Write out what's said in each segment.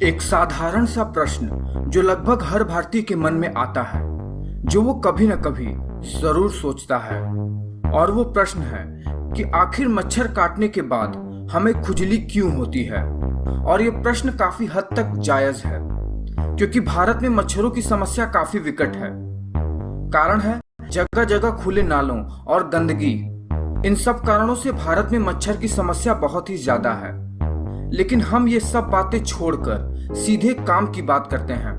एक साधारण सा प्रश्न जो लगभग हर भारतीय के मन में आता है, जो वो कभी न कभी जरूर सोचता है, और वो प्रश्न है कि आखिर मच्छर काटने के बाद हमें खुजली क्यों होती है। और ये प्रश्न काफी हद तक जायज है, क्योंकि भारत में मच्छरों की समस्या काफी विकट है। कारण है जगह जगह खुले नालों और गंदगी। इन सब कारणों से भारत में मच्छर की समस्या बहुत ही ज्यादा है। लेकिन हम ये सब बातें छोड़कर सीधे काम की बात करते हैं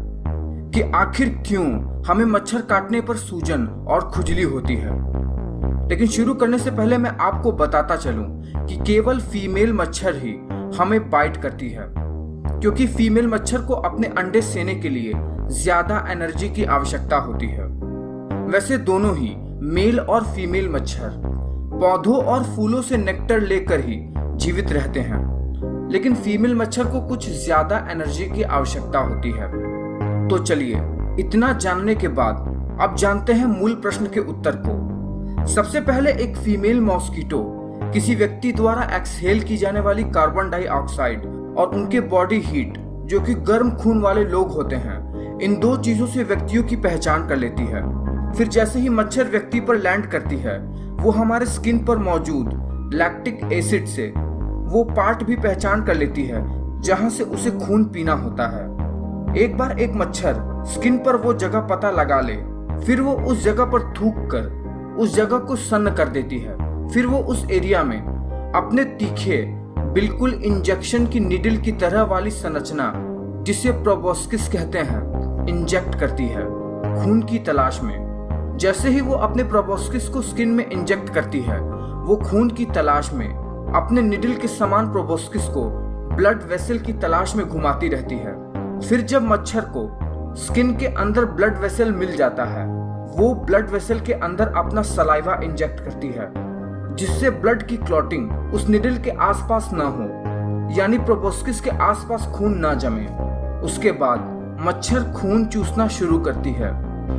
कि आखिर क्यों हमें मच्छर काटने पर सूजन और खुजली होती है। लेकिन शुरू करने से पहले मैं आपको बताता चलूं कि केवल फीमेल मच्छर ही हमें बाइट करती है, क्योंकि फीमेल मच्छर को अपने अंडे सेने के लिए ज्यादा एनर्जी की आवश्यकता होती है। वैसे दोनों ही मेल और फीमेल मच्छर पौधों और फूलों से नेक्टर लेकर ही जीवित रहते हैं, लेकिन फीमेल मच्छर को कुछ ज्यादा एनर्जी की आवश्यकता होती है। तो चलिए, इतना जानने के बाद अब जानते हैं मूल प्रश्न के उत्तर को। सबसे पहले, एक फीमेल मॉस्किटो किसी व्यक्ति द्वारा एक्सहेल की जाने वाली कार्बन डाइऑक्साइड और उनके बॉडी हीट, जो कि गर्म खून वाले लोग होते हैं, इन दो चीजों से व्यक्तियों की पहचान कर लेती है। फिर जैसे ही मच्छर व्यक्ति पर लैंड करती है, वो हमारे स्किन पर मौजूद लैक्टिक एसिड से वो पार्ट भी पहचान कर लेती है जहां से उसे खून पीना होता है। एक बार एक मच्छर स्किन पर वो जगह पता लगा ले, फिर वो उस जगह पर थूक कर उस जगह को सन्न कर देती है। फिर वो उस एरिया में अपने तीखे, बिल्कुल इंजेक्शन की निडल की तरह वाली संरचना, जिसे प्रोबोस्किस कहते हैं, इंजेक्ट करती है खून की तलाश में। जैसे ही वो अपने प्रोबोस्किस को स्किन में इंजेक्ट करती है, वो खून की तलाश में अपने निडल के समान प्रोबोस्किस को ब्लड वेसल की तलाश में घुमाती रहती है। फिर जब मच्छर को स्किन के अंदर ब्लड वेसल मिल जाता है, वो ब्लड वेसल के अंदर अपना सलाइवा इंजेक्ट करती है, जिससे ब्लड की क्लॉटिंग उस निडल के आसपास ना हो, यानी प्रोबोस्किस के आसपास खून ना जमे। उसके बाद मच्छर खून चूसना शुरू करती है,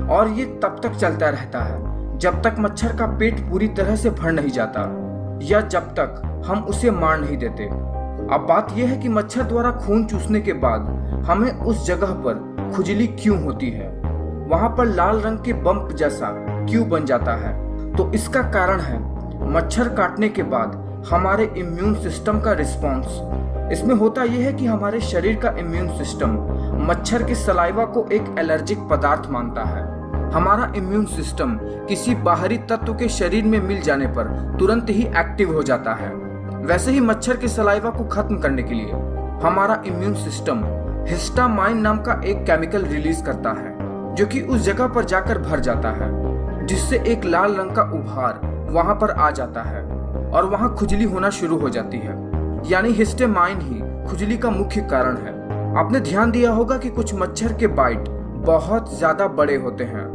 और ये तब तक चलता रहता है जब तक मच्छर का पेट पूरी तरह से भर नहीं जाता, या जब तक हम उसे मार नहीं देते। अब बात यह है कि मच्छर द्वारा खून चूसने के बाद हमें उस जगह पर खुजली क्यों होती है, वहां पर लाल रंग के बम्प जैसा क्यों बन जाता है। तो इसका कारण है मच्छर काटने के बाद हमारे इम्यून सिस्टम का रिस्पॉन्स। इसमें होता यह है कि हमारे शरीर का इम्यून सिस्टम मच्छर के सलाइवा को एक एलर्जिक पदार्थ मानता है। हमारा इम्यून सिस्टम किसी बाहरी तत्व के शरीर में मिल जाने पर तुरंत ही एक्टिव हो जाता है। वैसे ही मच्छर के सलाइवा को खत्म करने के लिए हमारा इम्यून सिस्टम हिस्टामाइन नाम का एक केमिकल रिलीज करता है, जो कि उस जगह पर जाकर भर जाता है, जिससे एक लाल रंग का उभार वहां पर आ जाता है और वहां खुजली होना शुरू हो जाती है। यानी हिस्टामाइन ही खुजली का मुख्य कारण है। आपने ध्यान दिया होगा कि कुछ मच्छर के बाइट बहुत ज्यादा बड़े होते हैं।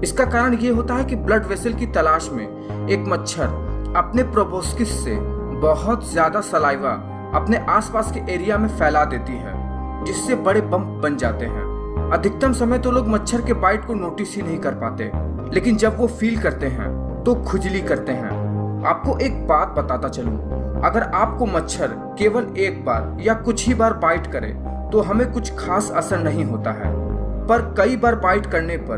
इसका कारण ये होता है कि ब्लड वेसल की तलाश में एक मच्छर अपने प्रोबोस्किस से बहुत ज्यादा सलाइवा अपने आसपास के एरिया में फैला देती है, जिससे बड़े बम्प बन जाते हैं। अधिकतम समय तो लोग मच्छर के बाइट को नोटिस ही नहीं कर पाते, लेकिन जब वो फील करते हैं तो खुजली करते हैं। आपको एक बात बताता चलूं, अगर आपको मच्छर केवल एक बार या कुछ ही बार बाइट करे तो हमें कुछ खास असर नहीं होता है, पर कई बार बाइट करने पर